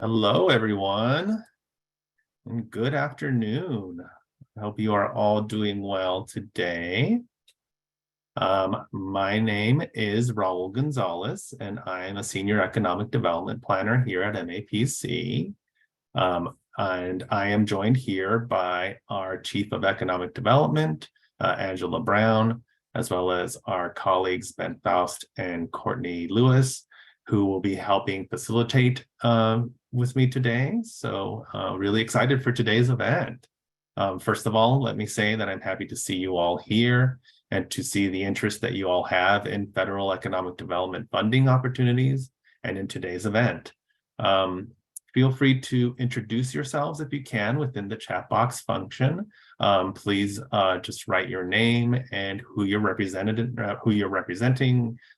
Hello, everyone, and good afternoon. I hope you are all doing well today. My name is Raul Gonzalez, and I am a Senior Economic Development Planner here at MAPC. And I am joined here by our Chief of Economic Development, Angela Brown, as well as our colleagues Ben Faust and Courtney Lewis, who will be helping facilitate with me today. So really excited for today's event. First of all, let me say that I'm happy to see you all here and to see the interest that you all have in federal economic development funding opportunities and in today's event. Feel free to introduce yourselves if you can within the chat box function. Please just write your name and who you're representing,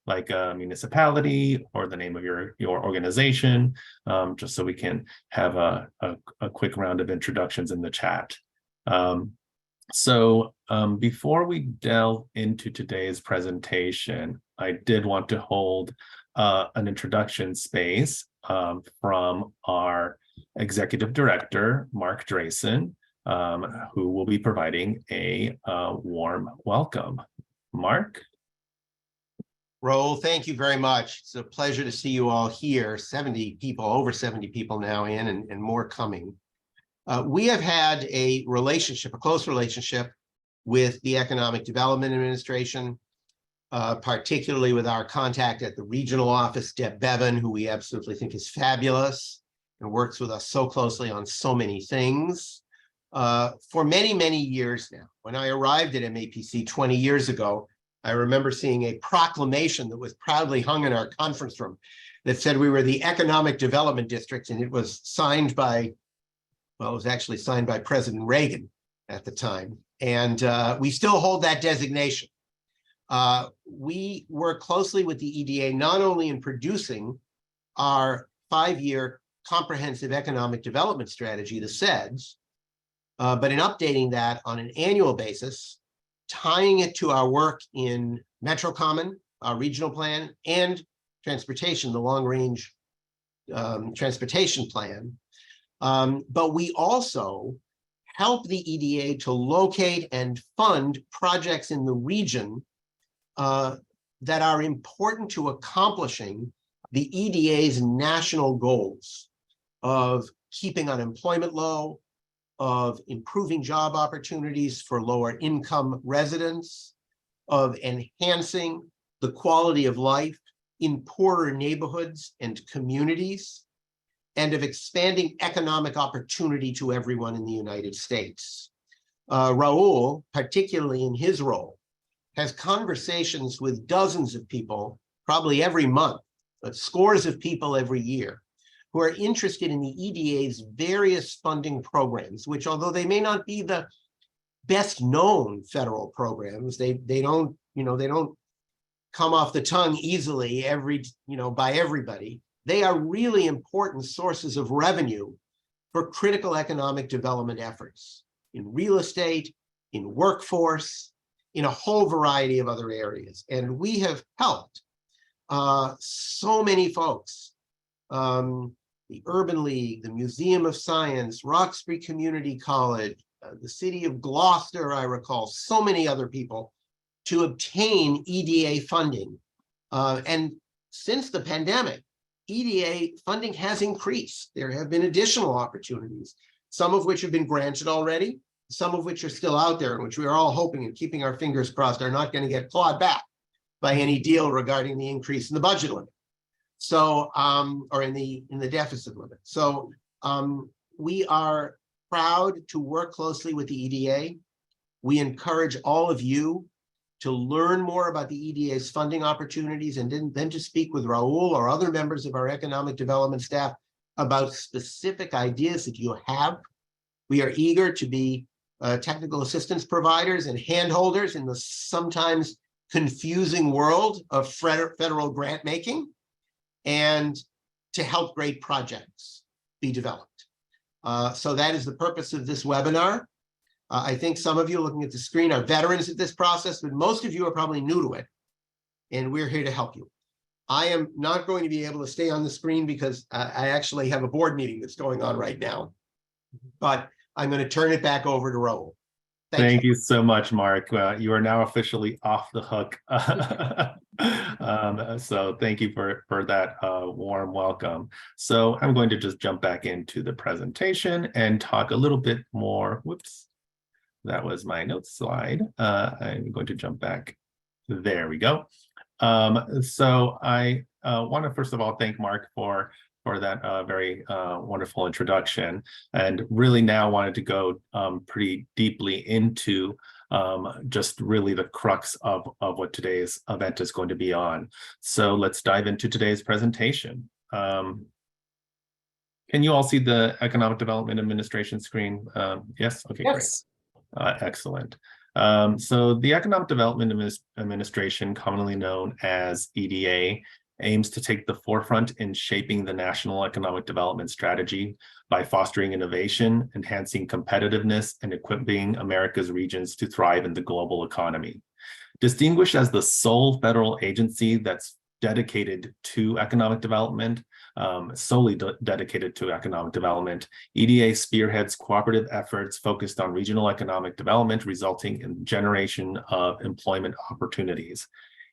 like a municipality or the name of your organization, just so we can have a quick round of introductions in the chat. Before we delve into today's presentation, I did want to hold an introduction space from our Executive Director, Mark Drayson, who will be providing a warm welcome. Mark? Raul, thank you very much. It's a pleasure to see you all here. 70 people, over 70 people now in and more coming. We have had a close relationship with the Economic Development Administration, particularly with our contact at the regional office, Deb Bevan, who we absolutely think is fabulous and works with us so closely on so many things for many, many years now. When I arrived at MAPC 20 years ago, I remember seeing a proclamation that was proudly hung in our conference room that said we were the Economic Development District, and it was signed by, well, it was actually signed by President Reagan at the time. And we still hold that designation. We work closely with the EDA, not only in producing our 5-year comprehensive economic development strategy, the CEDS, but in updating that on an annual basis, tying it to our work in Metro Common, our regional plan, and transportation, the long-range transportation plan. But we also help the EDA to locate and fund projects in the region that are important to accomplishing the EDA's national goals of keeping unemployment low, of improving job opportunities for lower income residents, of enhancing the quality of life in poorer neighborhoods and communities, and of expanding economic opportunity to everyone in the United States. Raul, particularly in his role, has conversations with dozens of people, probably every month, but scores of people every year, who are interested in the EDA's various funding programs, which, although they may not be the best known federal programs, they don't come off the tongue easily by everybody. They are really important sources of revenue for critical economic development efforts in real estate, in workforce, in a whole variety of other areas. And we have helped so many folks, the Urban League, the Museum of Science, Roxbury Community College, the city of Gloucester, I recall, so many other people, to obtain EDA funding. And since the pandemic, EDA funding has increased. There have been additional opportunities, some of which have been granted already, some of which are still out there, and which we are all hoping and keeping our fingers crossed are not going to get clawed back by any deal regarding the increase in the budget limit. So, or in the deficit limit. So we are proud to work closely with the EDA. We encourage all of you to learn more about the EDA's funding opportunities, and then to speak with Raul or other members of our economic development staff about specific ideas that you have. We are eager to be technical assistance providers and handholders in the sometimes confusing world of federal grant making, and to help great projects be developed. So that is the purpose of this webinar. I think some of you looking at the screen are veterans of this process, but most of you are probably new to it, and we're here to help you. I am not going to be able to stay on the screen because I actually have a board meeting that's going on right now. But I'm going to turn it back over to Raul. Thank you so much, Mark. You are now officially off the hook. So thank you for that warm welcome. So I'm going to just jump back into the presentation and talk a little bit more. Whoops, that was my notes slide. I'm going to jump back. There we go. So I want to first of all thank Mark for that very wonderful introduction, and really now wanted to go pretty deeply into just really the crux of what today's event is going to be on. So let's dive into today's presentation. Can you all see the Economic Development Administration screen? Yes? Okay, Yes. Great. Excellent. So the Economic Development Administration, commonly known as EDA, aims to take the forefront in shaping the national economic development strategy by fostering innovation, enhancing competitiveness, and equipping America's regions to thrive in the global economy. Distinguished as the sole federal agency that's dedicated to economic development, solely dedicated to economic development, EDA spearheads cooperative efforts focused on regional economic development, resulting in generation of employment opportunities.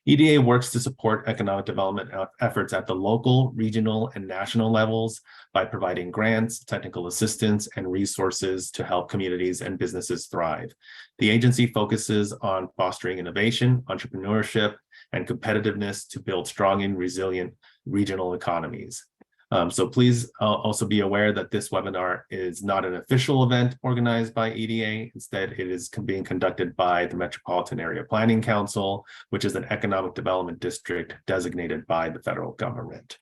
EDA works to support economic development efforts at the local, regional, and national levels by providing grants, technical assistance, and resources to help communities and businesses thrive. The agency focuses on fostering innovation, entrepreneurship, and competitiveness to build strong and resilient regional economies. So please also be aware that this webinar is not an official event organized by EDA. Instead, it is being conducted by the Metropolitan Area Planning Council, which is an economic development district designated by the federal government.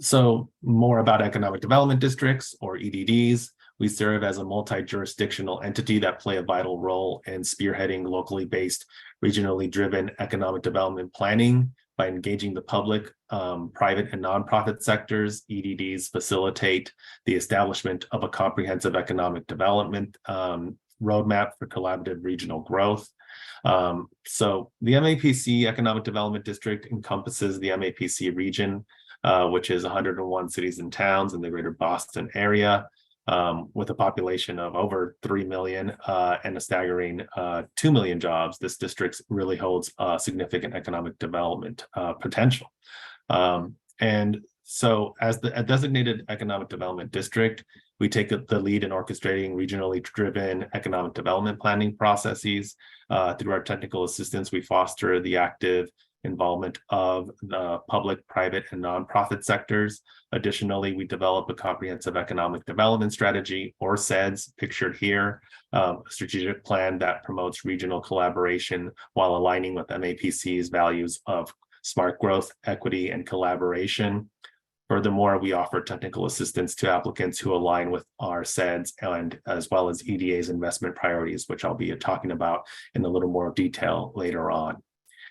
So more about economic development districts, or EDDs. We serve as a multi-jurisdictional entity that play a vital role in spearheading locally based, regionally driven economic development planning. By engaging the public, private, and nonprofit sectors, EDDs facilitate the establishment of a comprehensive economic development roadmap for collaborative regional growth. So the MAPC Economic Development District encompasses the MAPC region, which is 101 cities and towns in the greater Boston area, with a population of over 3 million and a staggering 2 million jobs. This district really holds significant economic development potential. And so as a designated economic development district, we take the lead in orchestrating regionally driven economic development planning processes. Through our technical assistance, we foster the active involvement of the public, private, and nonprofit sectors. Additionally, we develop a comprehensive economic development strategy, or SEDS, pictured here, a strategic plan that promotes regional collaboration while aligning with MAPC's values of smart growth, equity, and collaboration. Furthermore, we offer technical assistance to applicants who align with our SEDS, and as well as EDA's investment priorities, which I'll be talking about in a little more detail later on.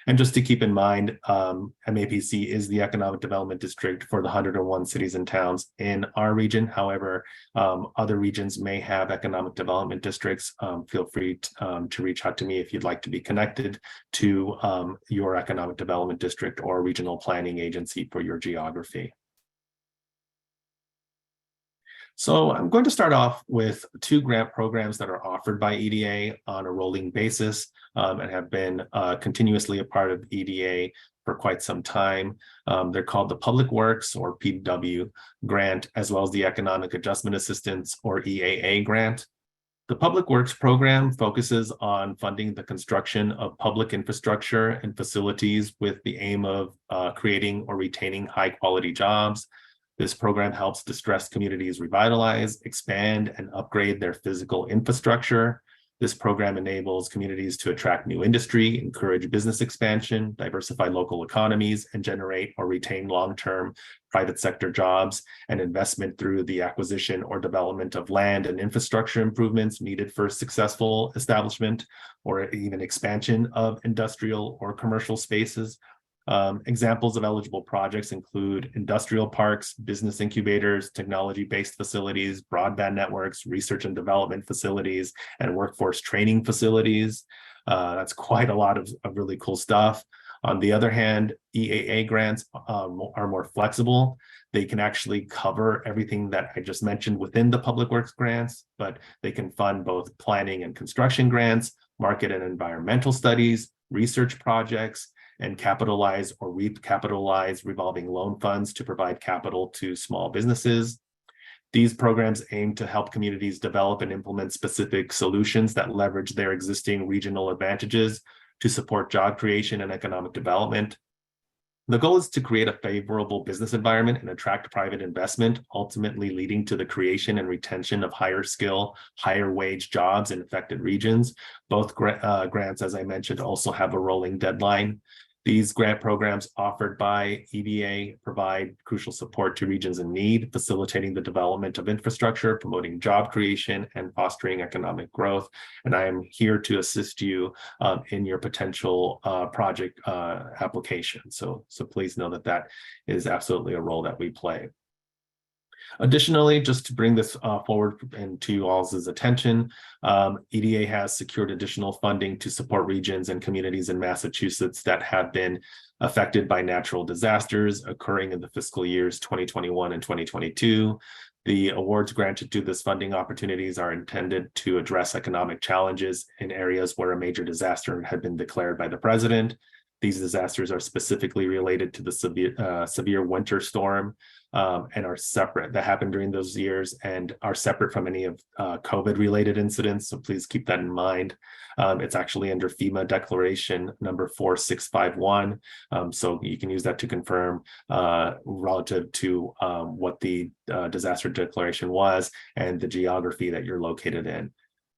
And just to keep in mind, MAPC is the economic development district for the 101 cities and towns in our region. However, other regions may have economic development districts. Feel free to reach out to me if you'd like to be connected to your economic development district or regional planning agency for your geography. So I'm going to start off with 2 grant programs that are offered by EDA on a rolling basis and have been continuously a part of EDA for quite some time. They're called the Public Works, or PW grant, as well as the Economic Adjustment Assistance, or EAA grant. The Public Works program focuses on funding the construction of public infrastructure and facilities with the aim of creating or retaining high-quality jobs. This program helps distressed communities revitalize, expand, and upgrade their physical infrastructure. This program enables communities to attract new industry, encourage business expansion, diversify local economies, and generate or retain long-term private sector jobs and investment through the acquisition or development of land and infrastructure improvements needed for successful establishment or even expansion of industrial or commercial spaces. Examples of eligible projects include industrial parks, business incubators, technology-based facilities, broadband networks, research and development facilities, and workforce training facilities. That's quite a lot of really cool stuff. On the other hand, EAA grants are more flexible. They can actually cover everything that I just mentioned within the public works grants, but they can fund both planning and construction grants, market and environmental studies, research projects, and capitalize or recapitalize revolving loan funds to provide capital to small businesses. These programs aim to help communities develop and implement specific solutions that leverage their existing regional advantages to support job creation and economic development. The goal is to create a favorable business environment and attract private investment, ultimately leading to the creation and retention of higher skill, higher wage jobs in affected regions. Both grants, as I mentioned, also have a rolling deadline. These grant programs offered by EBA provide crucial support to regions in need, facilitating the development of infrastructure, promoting job creation, and fostering economic growth. And I am here to assist you in your potential project application. So please know that that is absolutely a role that we play. Additionally, just to bring this forward and to you all's attention, EDA has secured additional funding to support regions and communities in Massachusetts that have been affected by natural disasters occurring in the fiscal years 2021 and 2022. The awards granted to this funding opportunities are intended to address economic challenges in areas where a major disaster had been declared by the president. These disasters are specifically related to the severe winter storm and are separate, that happened during those years, and are separate from any of COVID-related incidents. So please keep that in mind. It's actually under FEMA declaration number 4651. So you can use that to confirm relative to what the disaster declaration was and the geography that you're located in.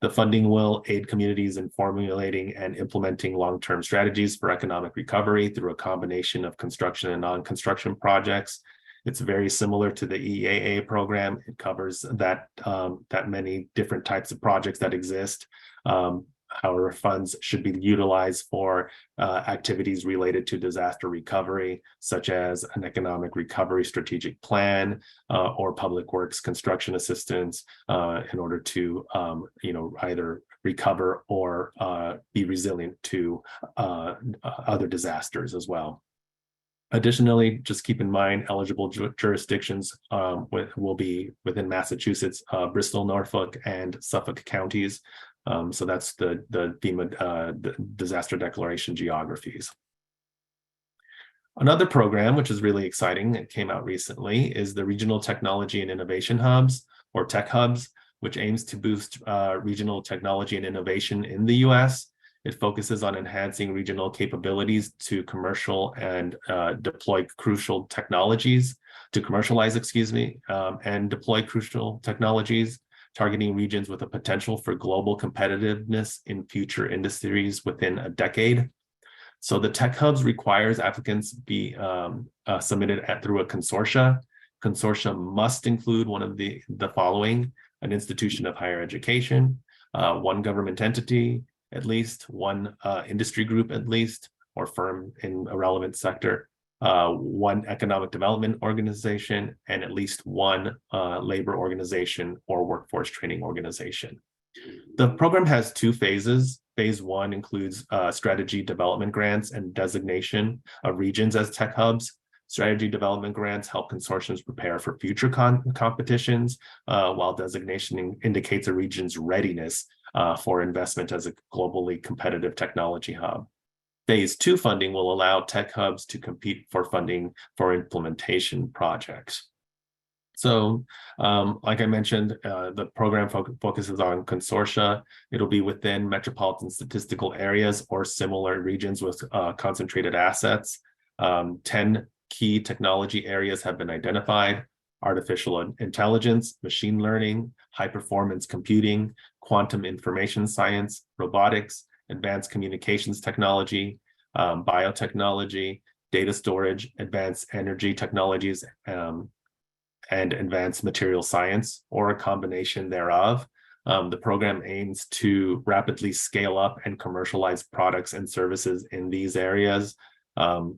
The funding will aid communities in formulating and implementing long-term strategies for economic recovery through a combination of construction and non-construction projects. It's very similar to the EAA program. It covers that many different types of projects that exist. However, funds should be utilized for activities related to disaster recovery, such as an economic recovery strategic plan or public works construction assistance in order to either recover or be resilient to other disasters as well. Additionally, just keep in mind eligible jurisdictions will be within Massachusetts, Bristol, Norfolk, and Suffolk counties. So that's the FEMA the disaster declaration geographies. Another program, which is really exciting, it came out recently, is the Regional Technology and Innovation Hubs, or Tech Hubs, which aims to boost regional technology and innovation in the U.S. It focuses on enhancing regional capabilities to commercial and deploy crucial technologies, to commercialize, and deploy crucial technologies, targeting regions with a potential for global competitiveness in future industries within a decade. So the Tech Hubs requires applicants be submitted through a consortia. Consortia must include one of the following: an institution of higher education, one government entity, at least one industry group at least, or firm in a relevant sector, one economic development organization, and at least one labor organization or workforce training organization. The program has two phases. Phase one includes strategy development grants and designation of regions as tech hubs. Strategy development grants help consortiums prepare for future competitions, while designation indicates a region's readiness for investment as a globally competitive technology hub. Phase two funding will allow tech hubs to compete for funding for implementation projects. So, like I mentioned, the program focuses on consortia. It'll be within metropolitan statistical areas or similar regions with concentrated assets. 10 key technology areas have been identified: artificial intelligence, machine learning, high-performance computing, quantum information science, robotics, advanced communications technology, biotechnology, data storage, advanced energy technologies, and advanced material science, or a combination thereof. The program aims to rapidly scale up and commercialize products and services in these areas.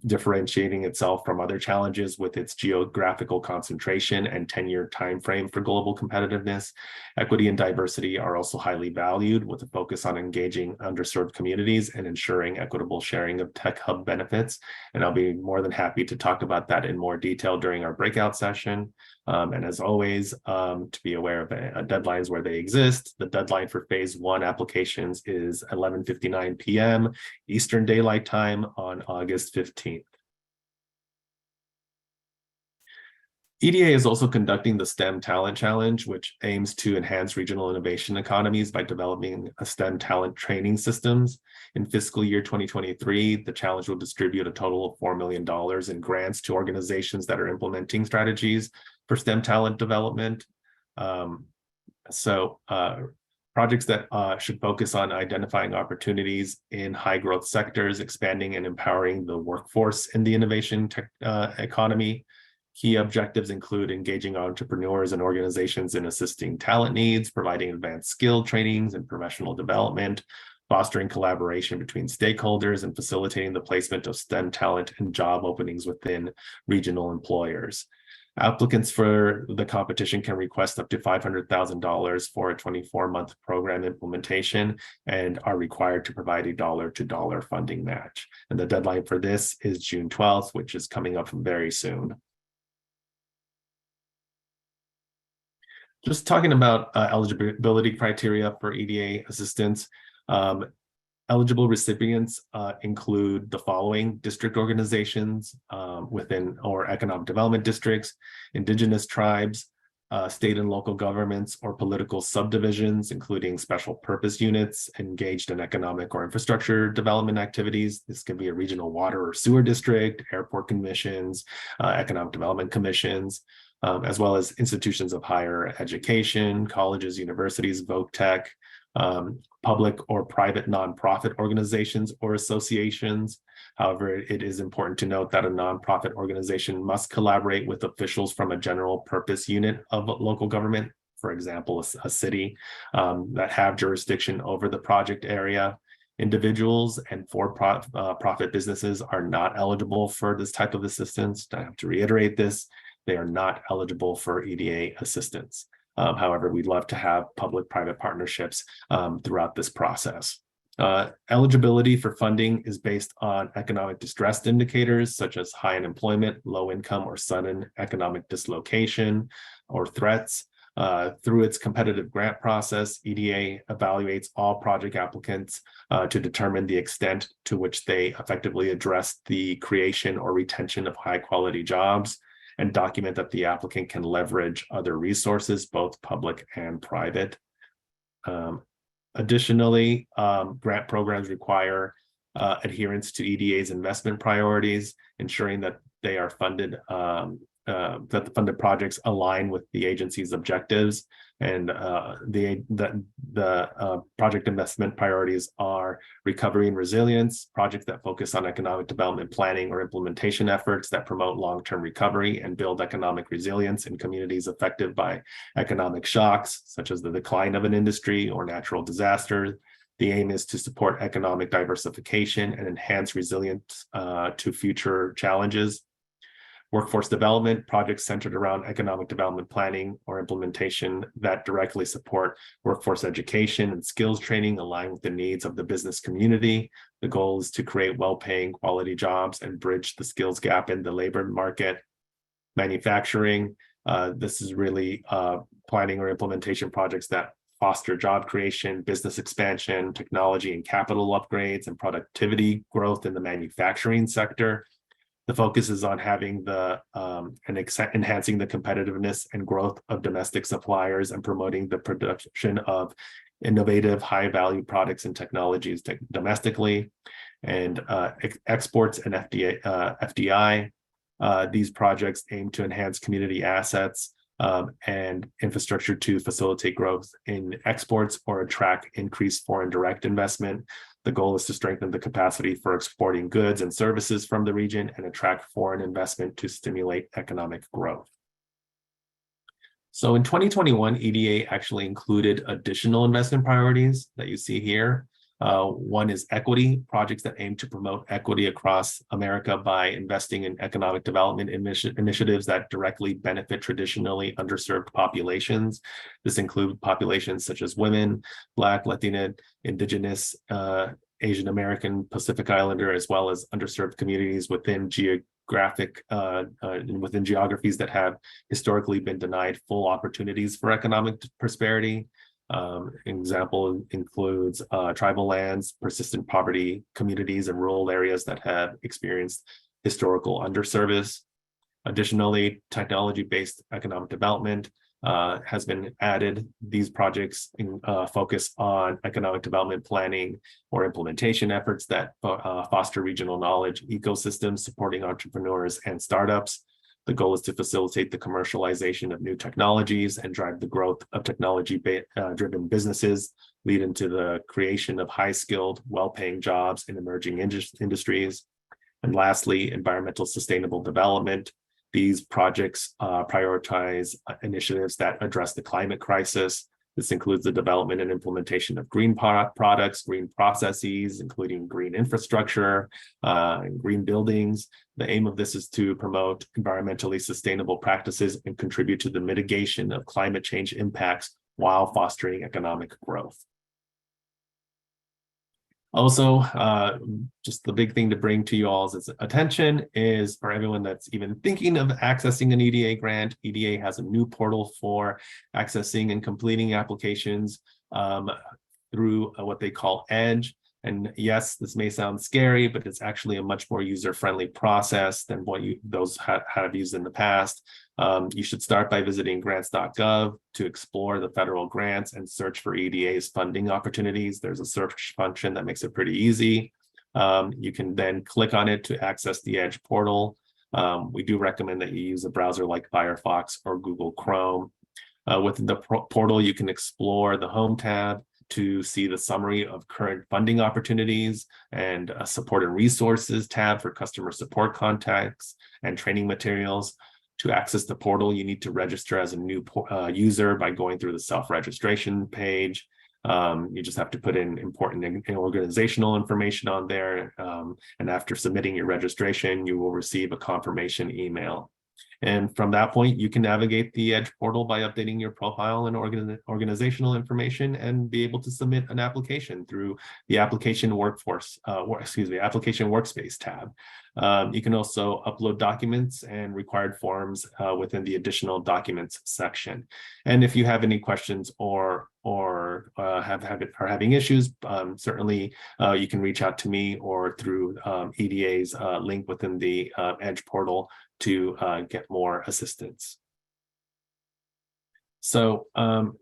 differentiating itself from other challenges with its geographical concentration and 10-year time frame for global competitiveness. Equity and diversity are also highly valued, with a focus on engaging underserved communities and ensuring equitable sharing of tech hub benefits. And I'll be more than happy to talk about that in more detail during our breakout session. And as always, to be aware of deadlines where they exist. The deadline for phase 1 applications is 11:59 p.m. Eastern Daylight Time on August 15th. EDA is also conducting the STEM Talent Challenge, which aims to enhance regional innovation economies by developing a STEM talent training systems. In fiscal year 2023, the challenge will distribute a total of $4 million in grants to organizations that are implementing strategies for STEM talent development. Projects that should focus on identifying opportunities in high growth sectors, expanding and empowering the workforce in the innovation economy. Key objectives include engaging entrepreneurs and organizations in assisting talent needs, providing advanced skill trainings and professional development, fostering collaboration between stakeholders, and facilitating the placement of STEM talent and job openings within regional employers. Applicants for the competition can request up to $500,000 for a 24-month program implementation and are required to provide a dollar-to-dollar funding match. And the deadline for this is June 12th, which is coming up very soon. Just talking about eligibility criteria for EDA assistance. Eligible recipients include the following: district organizations within or economic development districts, indigenous tribes, state and local governments or political subdivisions, including special purpose units engaged in economic or infrastructure development activities. This can be a regional water or sewer district, airport commissions, economic development commissions, as well as institutions of higher education, colleges, universities, voc tech, public or private nonprofit organizations or associations. However, it is important to note that a nonprofit organization must collaborate with officials from a general purpose unit of local government, for example, a city, that have jurisdiction over the project area. Individuals and for-profit businesses are not eligible for this type of assistance. I have to reiterate this. They are not eligible for EDA assistance. However, we'd love to have public-private partnerships throughout this process. Eligibility for funding is based on economic distress indicators such as high unemployment, low income, or sudden economic dislocation or threats. Through its competitive grant process, EDA evaluates all project applicants to determine the extent to which they effectively address the creation or retention of high-quality jobs, and document that the applicant can leverage other resources, both public and private. Additionally, grant programs require adherence to EDA's investment priorities, ensuring that they are funded, that the funded projects align with the agency's objectives. And the project investment priorities are recovery and resilience, projects that focus on economic development planning or implementation efforts that promote long-term recovery and build economic resilience in communities affected by economic shocks, such as the decline of an industry or natural disasters. The aim is to support economic diversification and enhance resilience to future challenges. Workforce development, projects centered around economic development planning or implementation that directly support workforce education and skills training align with the needs of the business community. The goal is to create well-paying quality jobs and bridge the skills gap in the labor market. Manufacturing, this is really planning or implementation projects that foster job creation, business expansion, technology and capital upgrades, and productivity growth in the manufacturing sector. The focus is on having enhancing the competitiveness and growth of domestic suppliers and promoting the production of innovative, high-value products and technologies domestically, and exports and FDI. These projects aim to enhance community assets and infrastructure to facilitate growth in exports or attract increased foreign direct investment. The goal is to strengthen the capacity for exporting goods and services from the region and attract foreign investment to stimulate economic growth. So in 2021, EDA actually included additional investment priorities that you see here. One is equity, projects that aim to promote equity across America by investing in economic development initiatives that directly benefit traditionally underserved populations. This includes populations such as women, Black, Latina, Indigenous, Asian American, Pacific Islander, as well as underserved communities within within geographies that have historically been denied full opportunities for economic prosperity. Example includes tribal lands, persistent poverty communities, and rural areas that have experienced historical underservice. Additionally, technology-based economic development has been added. These projects focus on economic development planning or implementation efforts that foster regional knowledge ecosystems, supporting entrepreneurs and startups. The goal is to facilitate the commercialization of new technologies and drive the growth of technology-driven businesses, leading to the creation of high-skilled, well-paying jobs in emerging industries. And lastly, environmental sustainable development. These projects prioritize initiatives that address the climate crisis. This includes the development and implementation of green products, green processes, including green infrastructure, and green buildings. The aim of this is to promote environmentally sustainable practices and contribute to the mitigation of climate change impacts while fostering economic growth. Also, just the big thing to bring to you all's attention is for everyone that's even thinking of accessing an EDA grant, EDA has a new portal for accessing and completing applications through what they call EDGE. And yes, this may sound scary, but it's actually a much more user-friendly process than what those have used in the past. You should start by visiting grants.gov to explore the federal grants and search for EDA's funding opportunities. There's a search function that makes it pretty easy. You can then click on it to access the EDGE portal. We do recommend that you use a browser like Firefox or Google Chrome. Within the portal, you can explore the Home tab to see the summary of current funding opportunities and a support and resources tab for customer support contacts and training materials. To access the portal, you need to register as a new user by going through the self-registration page. You just have to put in important organizational information on there. And after submitting your registration, you will receive a confirmation email. And from that point, you can navigate the EDGE portal by updating your profile and organizational information and be able to submit an application through the application application workspace tab. You can also upload documents and required forms within the additional documents section. And if you have any questions or are having issues, certainly you can reach out to me or through EDA's link within the EDGE portal to get more assistance. So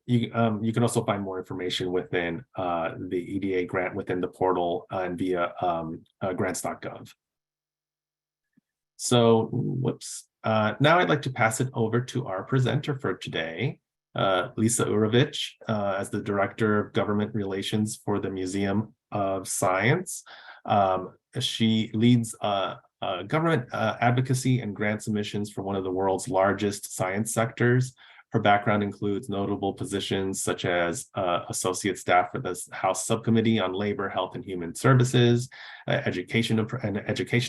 you can also find more information within the EDA grant within the portal and via grants.gov. So, now I'd like to pass it over to our presenter for today, Lisa Urovitch, as the Director of Government Relations for the Museum of Science. She leads government advocacy and grant submissions for one of the world's largest science sectors. Her background includes notable positions such as associate staff for the House Subcommittee on Labor, Health, and Human Services, education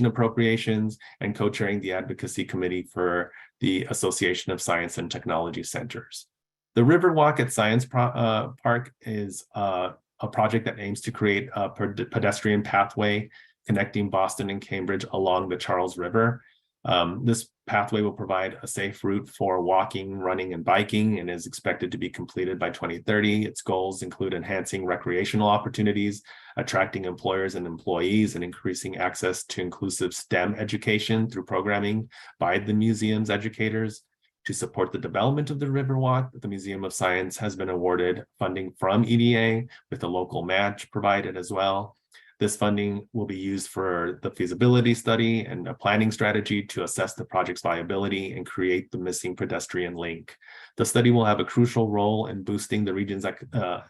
appropriations, and co-chairing the advocacy committee for the Association of Science and Technology Centers. The Riverwalk at Science Park is a project that aims to create a pedestrian pathway connecting Boston and Cambridge along the Charles River. This pathway will provide a safe route for walking, running, and biking, and is expected to be completed by 2030. Its goals include enhancing recreational opportunities, attracting employers and employees, and increasing access to inclusive STEM education through programming by the museum's educators. To support the development of the Riverwalk, the Museum of Science has been awarded funding from EDA with a local match provided as well. This funding will be used for the feasibility study and a planning strategy to assess the project's viability and create the missing pedestrian link. The study will have a crucial role in boosting the region's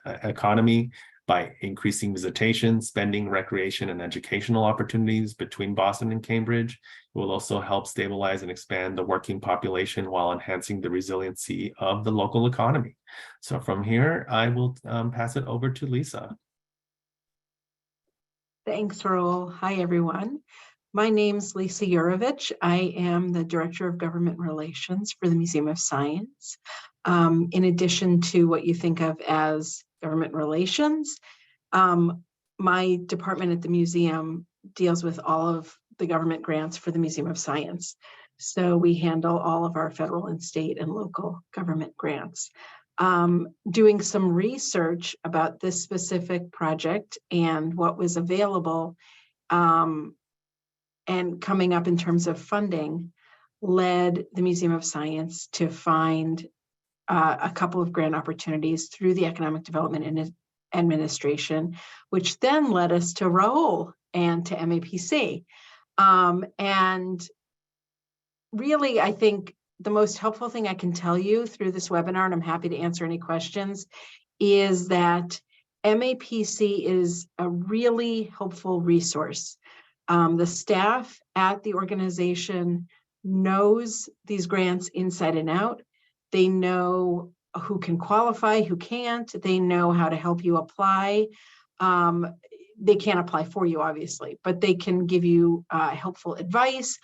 economy by increasing visitation, spending, recreation, and educational opportunities between Boston and Cambridge. It will also help stabilize and expand the working population while enhancing the resiliency of the local economy. So from here, I will pass it over to Lisa. Thanks, Raul. Hi, everyone. My name's Lisa Urovitch. I am the Director of Government Relations for the Museum of Science. In addition to what you think of as government relations, my department at the museum deals with all of the government grants for the Museum of Science. So we handle all of our federal and state and local government grants. Doing some research about this specific project and what was available and coming up in terms of funding led the Museum of Science to find a couple of grant opportunities through the Economic Development and Administration, which then led us to Raul and to MAPC. And really, I think the most helpful thing I can tell you through this webinar, and I'm happy to answer any questions, is that MAPC is a really helpful resource. The staff at the organization knows these grants inside and out. They know who can qualify, who can't. They know how to help you apply. They can't apply for you, obviously, but they can give you helpful advice,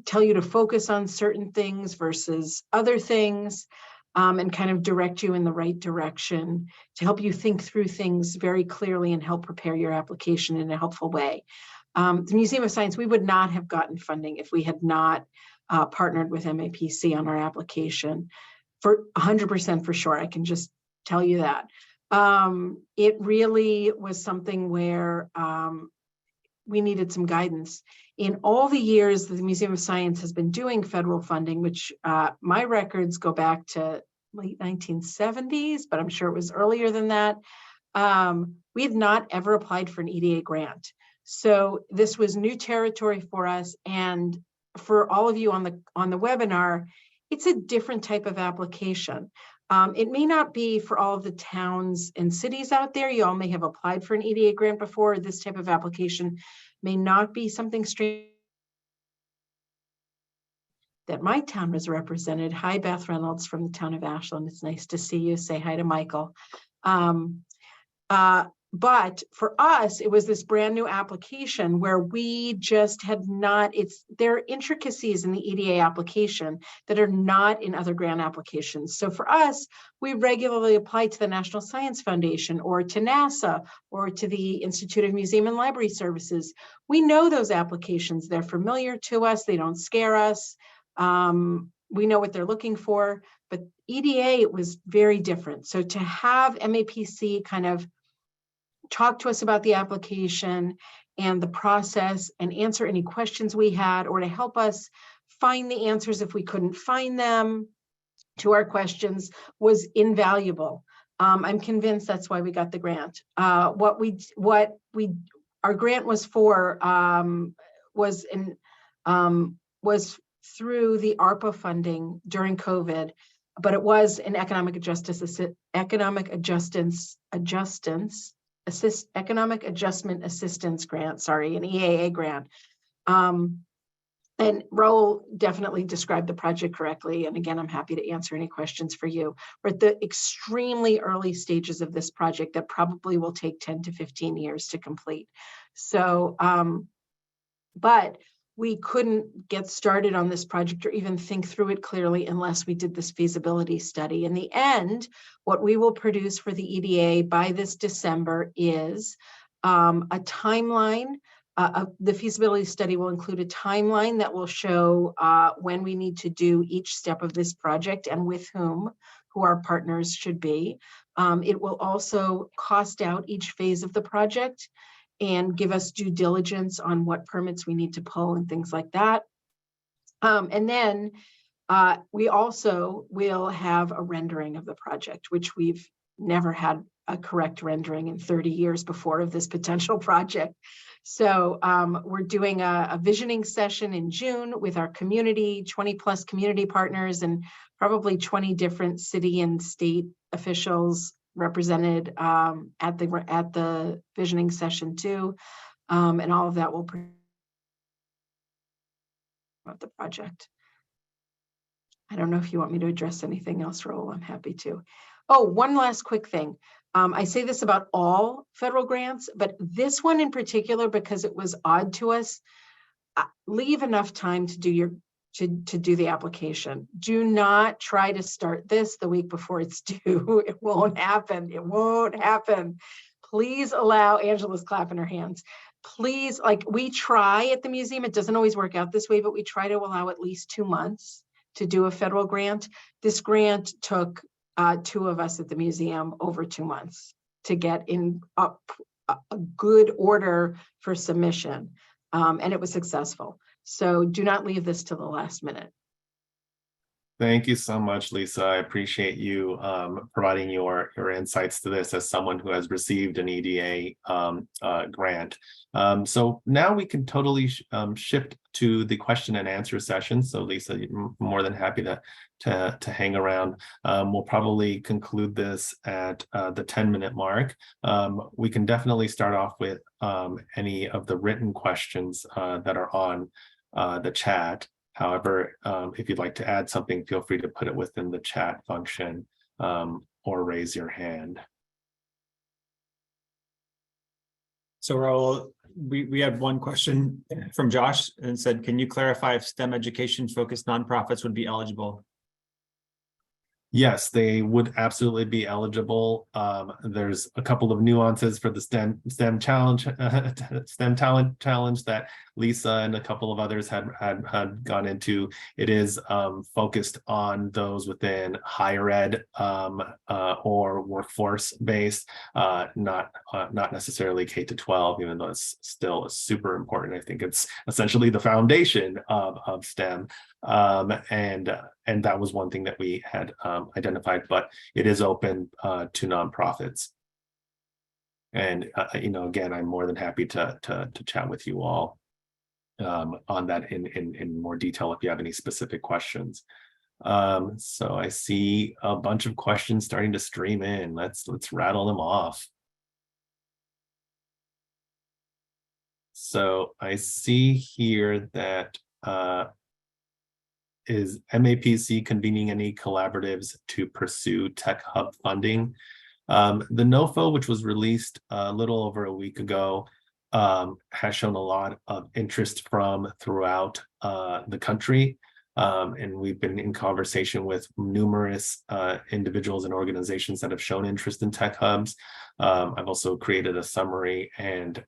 tell you to focus on certain things versus other things, and kind of direct you in the right direction to help you think through things very clearly and help prepare your application in a helpful way. The Museum of Science, we would not have gotten funding if we had not partnered with MAPC on our application, for 100% for sure. I can just tell you that. It really was something where we needed some guidance. In all the years that the Museum of Science has been doing federal funding, which my records go back to late 1970s, but I'm sure it was earlier than that, we had not ever applied for an EDA grant. So this was new territory for us. And for all of you on the webinar, it's a different type of application. It may not be for all of the towns and cities out there. You all may have applied for an EDA grant before. This type of application may not be something strange that my town was represented. Hi, Beth Reynolds from the town of Ashland. It's nice to see you. Say hi to Michael. But for us, it was this brand new application where we just had not, there are intricacies in the EDA application that are not in other grant applications. So for us, we regularly apply to the National Science Foundation or to NASA or to the Institute of Museum and Library Services. We know those applications. They're familiar to us. They don't scare us. We know what they're looking for, but EDA, it was very different. So to have MAPC kind of talk to us about the application and the process and answer any questions we had, or to help us find the answers if we couldn't find them to our questions, was invaluable. I'm convinced that's why we got the grant. Our grant was for was through the ARPA funding during COVID, but it was an economic adjustment assistance grant, sorry, an EAA grant. And Raul definitely described the project correctly. And again, I'm happy to answer any questions for you. We're at the extremely early stages of this project that probably will take 10 to 15 years to complete. So, but we couldn't get started on this project or even think through it clearly unless we did this feasibility study. In the end, what we will produce for the EDA by this December is a timeline. The feasibility study will include a timeline that will show when we need to do each step of this project and with who our partners should be. It will also cost out each phase of the project and give us due diligence on what permits we need to pull and things like that. And then we also will have a rendering of the project, which we've never had a correct rendering in 30 years before of this potential project. So we're doing a visioning session in June with our community, 20+ community partners, and probably 20 different city and state officials represented at the visioning session too, and all of that will about the project. I don't know if you want me to address anything else, Raul. I'm happy to. Oh, one last quick thing. I say this about all federal grants, but this one in particular, because it was odd to us, leave enough time to do to do the application. Do not try to start this the week before it's due. It won't happen. It won't happen. Please allow, Angela's clapping her hands. Please, like, we try at the museum, it doesn't always work out this way, but we try to allow at least 2 months to do a federal grant. This grant took 2 of us at the museum over 2 months to get in a good order for submission. And it was successful. So do not leave this to the last minute. Thank you so much, Lisa. I appreciate you providing your insights to this as someone who has received an EDA grant. So now we can totally shift to the question and answer session. So Lisa, you're more than happy to hang around. We'll probably conclude this at the 10-minute mark. We can definitely start off with any of the written questions that are on the chat. However, if you'd like to add something, feel free to put it within the chat function or raise your hand. So Raul, we had one question from Josh and said, can you clarify if STEM education focused nonprofits would be eligible? Yes, they would absolutely be eligible. There's a couple of nuances for the STEM challenge, STEM talent challenge that Lisa and a couple of others had gone into. It is focused on those within higher ed or workforce based, not necessarily K-12, even though it's still super important. I think it's essentially the foundation of STEM. And that was one thing that we had identified, but it is open to nonprofits. And again, I'm more than happy to chat with you all on that in more detail if you have any specific questions. So I see a bunch of questions starting to stream in. Let's rattle them off. So I see here that is MAPC convening any collaboratives to pursue Tech Hub funding? The NOFO, which was released a little over a week ago, has shown a lot of interest from throughout the country. And we've been in conversation with numerous individuals and organizations that have shown interest in tech hubs. I've also created a summary and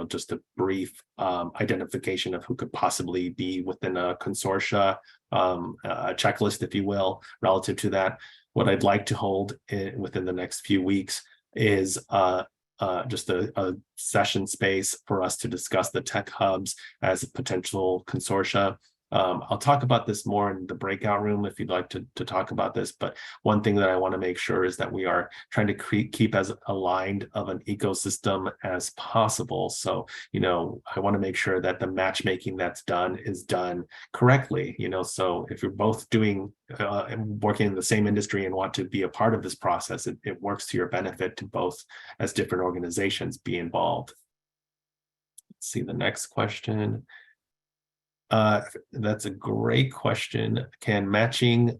just a brief identification of who could possibly be within a consortia, a checklist, if you will, relative to that. What I'd like to hold within the next few weeks is just a session space for us to discuss the tech hubs as a potential consortia. I'll talk about this more in the breakout room if you'd like to talk about this, but one thing that I want to make sure is that we are trying to keep as aligned of an ecosystem as possible. So, I want to make sure that the matchmaking that's done is done correctly, so if you're both doing working in the same industry and want to be a part of this process, it works to your benefit to both as different organizations be involved. Let's see the next question. That's a great question. Can matching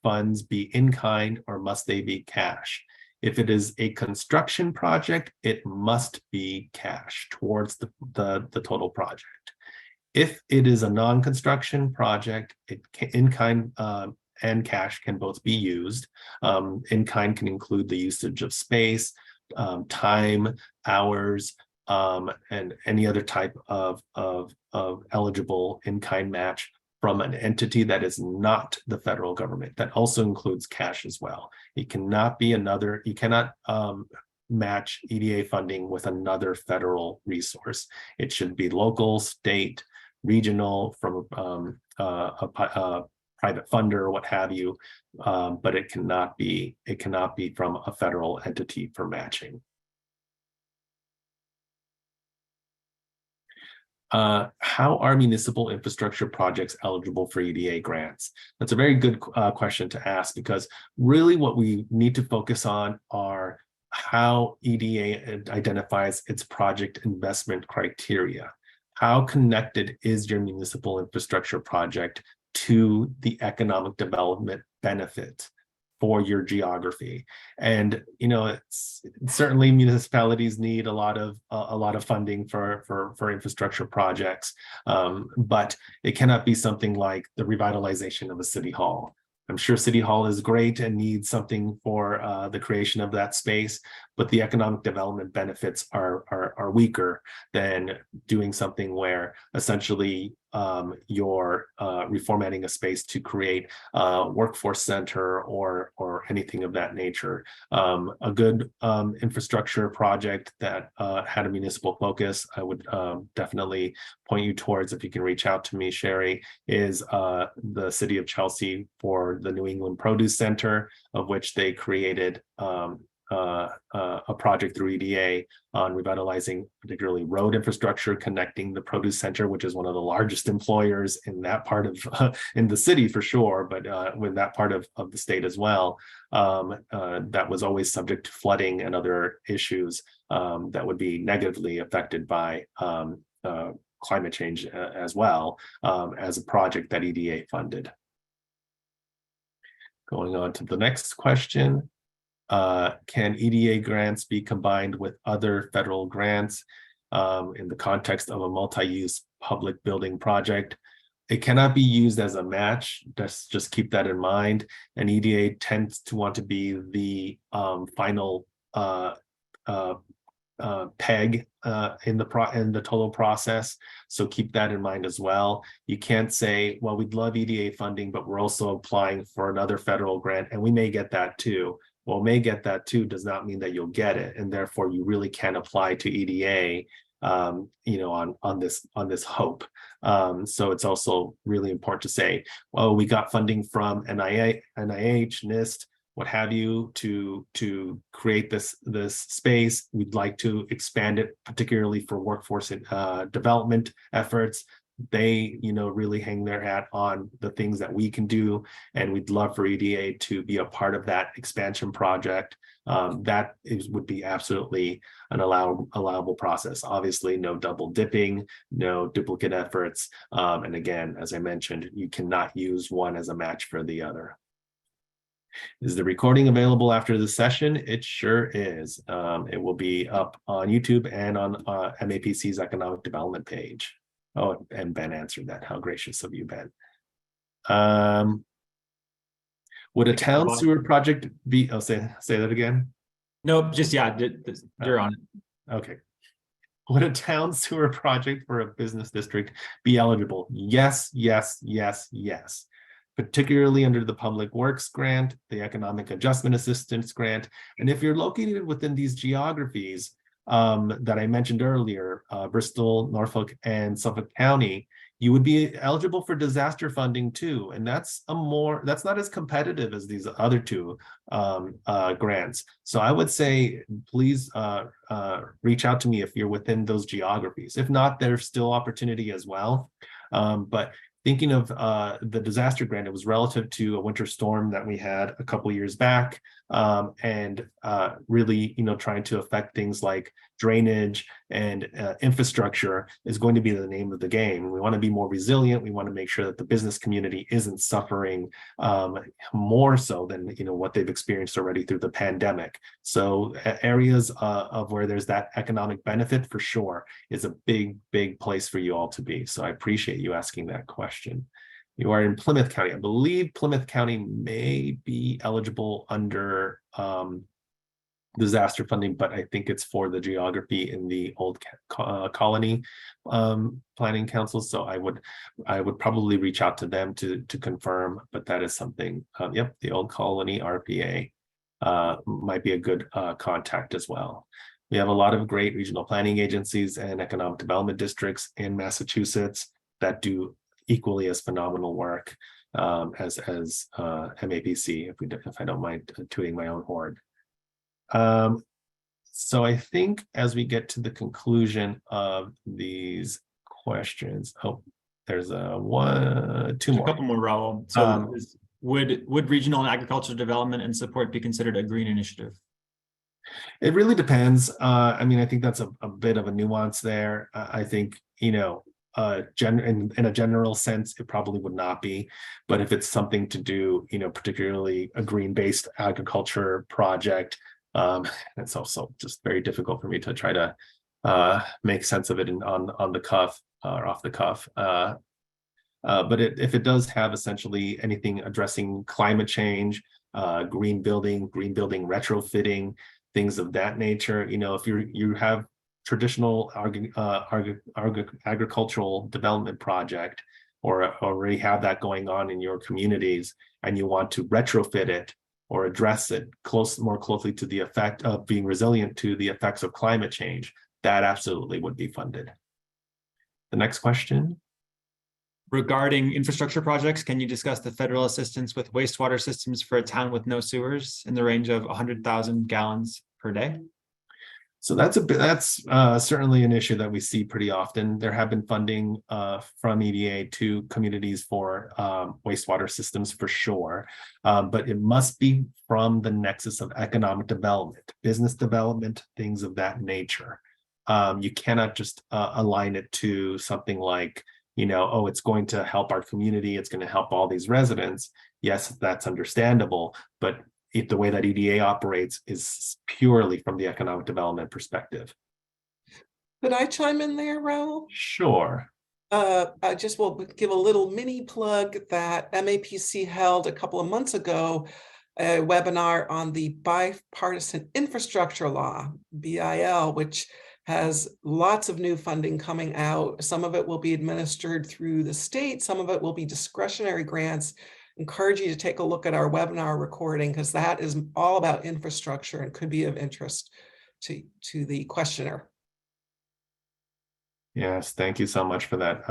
funds be in kind or must they be cash? If it is a construction project, it must be cash towards the total project. If it is a non-construction project, in kind and cash can both be used. In kind can include the usage of space, time, hours, and any other type of eligible in-kind match from an entity that is not the federal government. That also includes cash as well. It cannot be you cannot match EDA funding with another federal resource. It should be local, state, regional, from a private funder or what have you, but it cannot be from a federal entity for matching. How are municipal infrastructure projects eligible for EDA grants? That's a very good question to ask, because really what we need to focus on are how EDA identifies its project investment criteria. How connected is your municipal infrastructure project to the economic development benefit for your geography. And it's certainly municipalities need a lot of funding for infrastructure projects, but it cannot be something like the revitalization of a city hall. I'm sure City Hall is great and needs something for the creation of that space, but the economic development benefits are weaker than doing something where essentially you're reformatting a space to create a workforce center or anything of that nature. A good infrastructure project that had a municipal focus, I would definitely point you towards, if you can reach out to me, Sherry, is the city of Chelsea for the New England Produce Center, of which they created a project through EDA on revitalizing particularly road infrastructure, connecting the produce center, which is one of the largest employers in that part of in the city for sure, but with that part of the state as well. That was always subject to flooding and other issues that would be negatively affected by climate change as well, as a project that EDA funded. Going on to the next question. Can EDA grants be combined with other federal grants in the context of a multi-use public building project? It cannot be used as a match. Just keep that in mind. And EDA tends to want to be the final peg in the total process. So keep that in mind as well. You can't say, well, we'd love EDA funding, but we're also applying for another federal grant, and we may get that too. Well, may get that too does not mean that you'll get it, and therefore you really can apply to EDA, on this hope. So it's also really important to say, well, we got funding from NIH, NIST, what have you, to create this space. We'd like to expand it, particularly for workforce development efforts. They really hang their hat on the things that we can do, and we'd love for EDA to be a part of that expansion project. Would be absolutely an allowable process. Obviously, no double dipping, no duplicate efforts, and again, as I mentioned, you cannot use one as a match for the other. Is the recording available after the session? It sure is. It will be up on YouTube and on MAPC's economic development page. Oh, and Ben answered that. How gracious of you, Ben. Would a town sewer project be, say that again? Nope, just, yeah, you're on it. Okay. Would a town sewer project for a business district be eligible? Yes, yes, yes, yes. Particularly under the Public Works Grant, the Economic Adjustment Assistance Grant. And if you're located within these geographies that I mentioned earlier, Bristol, Norfolk, and Suffolk County, you would be eligible for disaster funding too. And that's not as competitive as these other two grants. So I would say, please reach out to me if you're within those geographies. If not, there's still opportunity as well. But thinking of the disaster grant, it was relative to a winter storm that we had a couple years back, and really, trying to affect things like drainage and infrastructure is going to be the name of the game. We want to be more resilient. We want to make sure that the business community isn't suffering more so than what they've experienced already through the pandemic. So areas of where there's that economic benefit for sure is a big place for you all to be. So I appreciate you asking that question. You are in Plymouth County. I believe Plymouth County may be eligible under disaster funding, but I think it's for the geography in the old colony planning council. So I would probably reach out to them to confirm, but that is something. Yep, the old colony RPA might be a good contact as well. We have a lot of great regional planning agencies and economic development districts in Massachusetts that do equally as phenomenal work as MAPC, if I don't mind tooting my own horn. So I think as we get to the conclusion of these questions, there's two more. A couple more, Raul. So would regional and agricultural development and support be considered a green initiative? It really depends. I mean, I think that's a bit of a nuance there. I think, in a general sense, it probably would not be. But if it's something to do, particularly a green-based agriculture project, it's also just very difficult for me to try to make sense of it on the cuff or off the cuff. But if it does have essentially anything addressing climate change, green building retrofitting, things of that nature, if you have traditional agricultural development project, or already have that going on in your communities, and you want to retrofit it or address it more closely to the effect of being resilient to the effects of climate change, that absolutely would be funded. The next question. Regarding infrastructure projects, can you discuss the federal assistance with wastewater systems for a town with no sewers in the range of 100,000 gallons per day? So that's certainly an issue that we see pretty often. There have been funding from EDA to communities for wastewater systems for sure, but it must be from the nexus of economic development, business development, things of that nature. You cannot just align it to something like, oh, it's going to help our community, it's going to help all these residents. Yes, that's understandable, but the way that EDA operates is purely from the economic development perspective. Could I chime in there, Raul? Sure. I just will give a little mini plug that MAPC held a couple of months ago a webinar on the bipartisan infrastructure law, BIL, which has lots of new funding coming out. Some of it will be administered through the state, some of it will be discretionary grants. Encourage you to take a look at our webinar recording, because that is all about infrastructure and could be of interest to the questioner. Yes, thank you so much for that,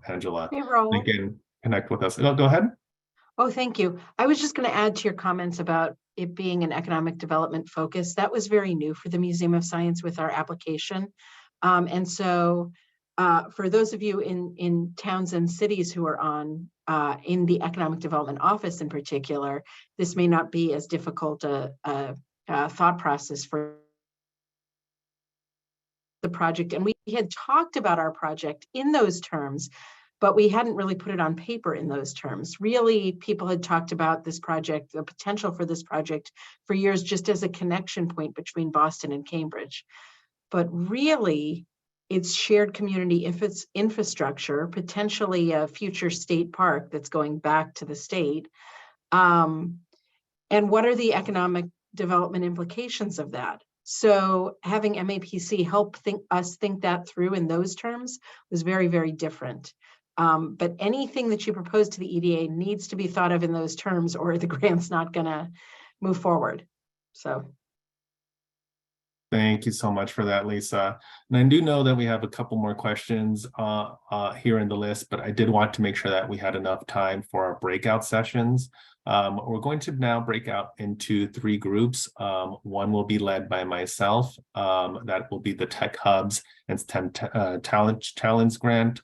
Angela. Hey, Raul. You can connect with us. Go ahead. Oh, thank you. I was just going to add to your comments about it being an economic development focus. That was very new for the Museum of Science with our application. And so for those of you in towns and cities who are on in the Economic Development Office in particular, this may not be as difficult a thought process for the project. And we had talked about our project in those terms, but we hadn't really put it on paper in those terms. Really, people had talked about this project, the potential for this project for years, just as a connection point between Boston and Cambridge. But really, it's shared community infrastructure, potentially a future state park that's going back to the state. And what are the economic development implications of that? So having MAPC help us think that through in those terms was very, very different. But anything that you propose to the EDA needs to be thought of in those terms, or the grant's not going to move forward. So. Thank you so much for that, Lisa. And I do know that we have a couple more questions here in the list, but I did want to make sure that we had enough time for our breakout sessions. We're going to now break out into 3 groups. One will be led by myself. That will be the Tech Hubs and 10 Talents Grant.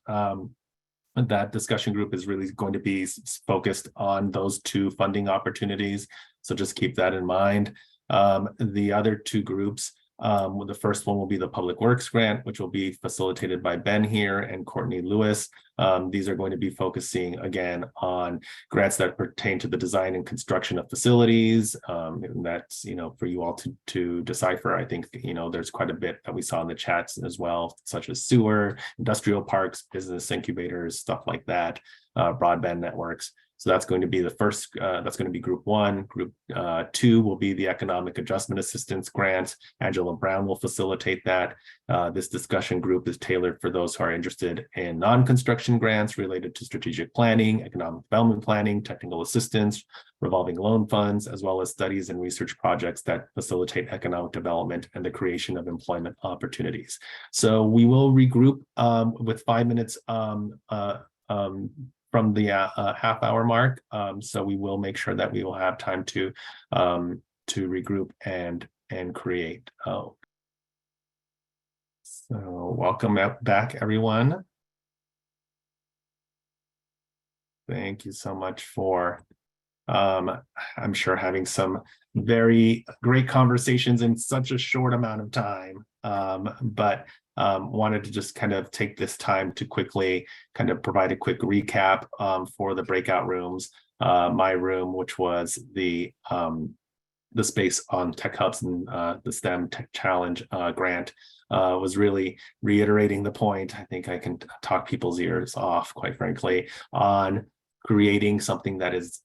That discussion group is really going to be focused on those 2 funding opportunities. So just keep that in mind. The other 2 groups, the first one will be the Public Works Grant, which will be facilitated by Ben here and Courtney Lewis. These are going to be focusing again on grants that pertain to the design and construction of facilities. And that's, for you all to decipher. I think, there's quite a bit that we saw in the chats as well, such as sewer, industrial parks, business incubators, stuff like that, broadband networks. So that's going to be the first, that's going to be group 1. Group 2 will be the Economic Adjustment Assistance Grant. Angela Brown will facilitate that. This discussion group is tailored for those who are interested in non-construction grants related to strategic planning, economic development planning, technical assistance, revolving loan funds, as well as studies and research projects that facilitate economic development and the creation of employment opportunities. So we will regroup with 5 minutes from the half-hour mark. So we will make sure that we will have time to regroup and create. So welcome back, everyone. Thank you so much for, I'm sure, having some very great conversations in such a short amount of time. But wanted to just kind of take this time to quickly kind of provide a quick recap for the breakout rooms. My room, which was the space on Tech Hubs and the STEM Tech Challenge grant, was really reiterating the point. I think I can talk people's ears off, quite frankly, on creating something that is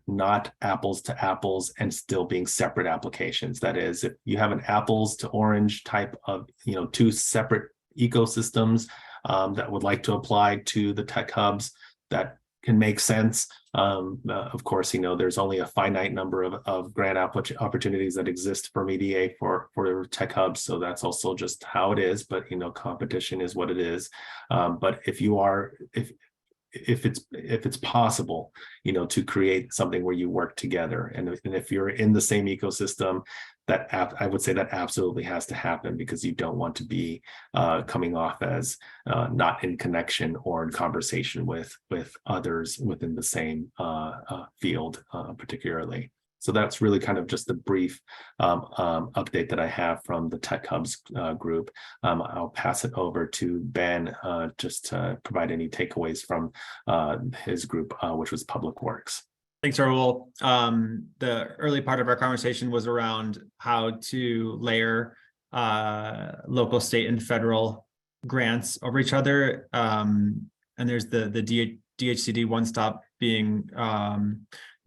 not apples to apples and still being separate applications. That is, if you have an apples to orange type of, two separate ecosystems that would like to apply to the Tech Hubs, that can make sense. Of course, there's only a finite number of grant opportunities that exist for MEDA for Tech Hubs. So that's also just how it is, but competition is what it is. But if it's possible, to create something where you work together, and if you're in the same ecosystem, I would say that absolutely has to happen, because you don't want to be coming off as not in connection or in conversation with others within the same field, particularly. So that's really kind of just the brief update that I have from the Tech Hubs group. I'll pass it over to Ben just to provide any takeaways from his group, which was Public Works. Thanks, Raul. The early part of our conversation was around how to layer local, state, and federal grants over each other. And there's the DHCD One Stop being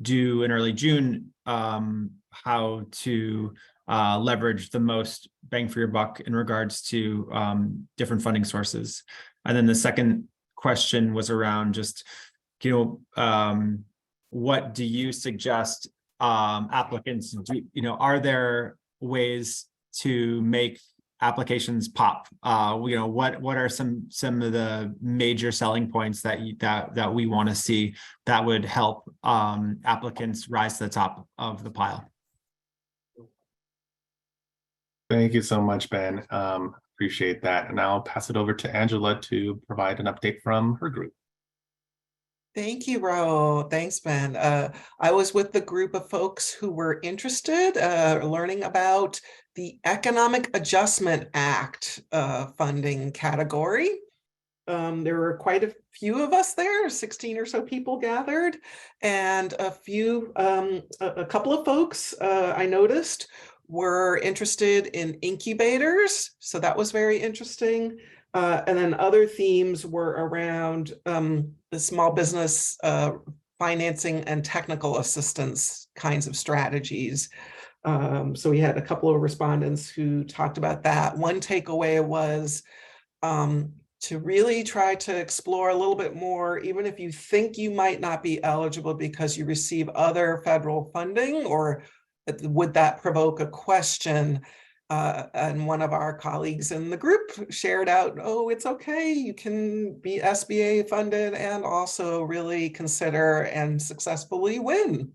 due in early June, how to leverage the most bang for your buck in regards to different funding sources. And then the second question was around just, what do you suggest applicants do? Are there ways to make applications pop? What are some of the major selling points that we want to see that would help applicants rise to the top of the pile? Thank you so much, Ben. Appreciate that. And I'll pass it over to Angela to provide an update from her group. Thank you, Raul. Thanks, Ben. I was with the group of folks who were interested learning about the Economic Adjustment Act funding category. There were quite a few of us there, 16 or so people gathered, and a couple of folks I noticed were interested in incubators. So that was very interesting. And then other themes were around the small business financing and technical assistance kinds of strategies. So we had a couple of respondents who talked about that. One takeaway was to really try to explore a little bit more, even if you think you might not be eligible because you receive other federal funding, or would that provoke a question? And one of our colleagues in the group shared out, oh, it's okay, you can be SBA funded and also really consider and successfully win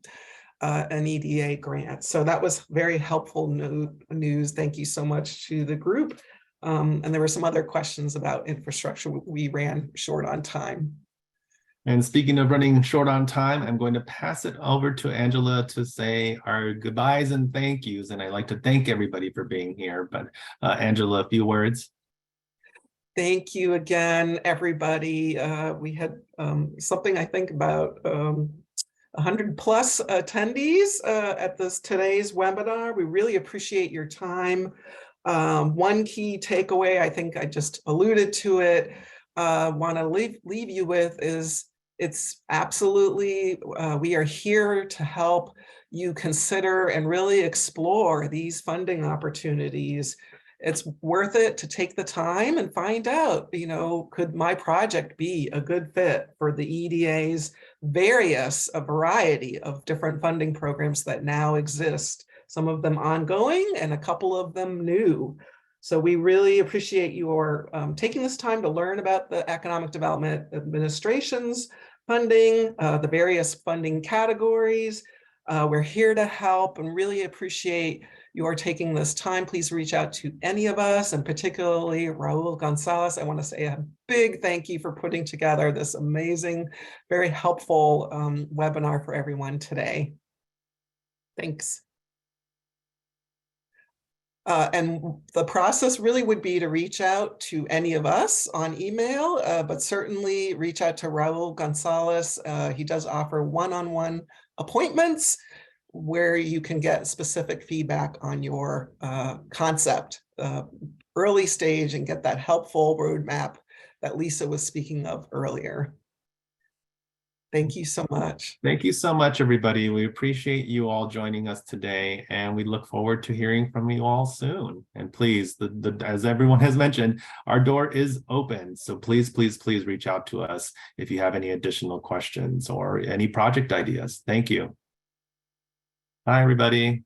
an EDA grant. So that was very helpful news. Thank you so much to the group. And there were some other questions about infrastructure. We ran short on time. And speaking of running short on time, I'm going to pass it over to Angela to say our goodbyes and thank yous. And I'd like to thank everybody for being here. But Angela, a few words. Thank you again, everybody. We had something, I think, about 100 plus attendees at today's webinar. We really appreciate your time. One key takeaway, I think I just alluded to it, want to leave you with is it's absolutely, we are here to help you consider and really explore these funding opportunities. It's worth it to take the time and find out, could my project be a good fit for the EDA's a variety of different funding programs that now exist, some of them ongoing and a couple of them new. So we really appreciate your taking this time to learn about the Economic Development Administration's funding, the various funding categories. We're here to help and really appreciate your taking this time. Please reach out to any of us, and particularly Raul Gonzalez. I want to say a big thank you for putting together this amazing, very helpful webinar for everyone today. Thanks. And the process really would be to reach out to any of us on email, but certainly reach out to Raul Gonzalez. He does offer one-on-one appointments where you can get specific feedback on your concept early stage and get that helpful roadmap that Lisa was speaking of earlier. Thank you so much. Thank you so much, everybody. We appreciate you all joining us today, and we look forward to hearing from you all soon. And please, as everyone has mentioned, our door is open. So please, please, please reach out to us if you have any additional questions or any project ideas. Thank you. Bye, everybody.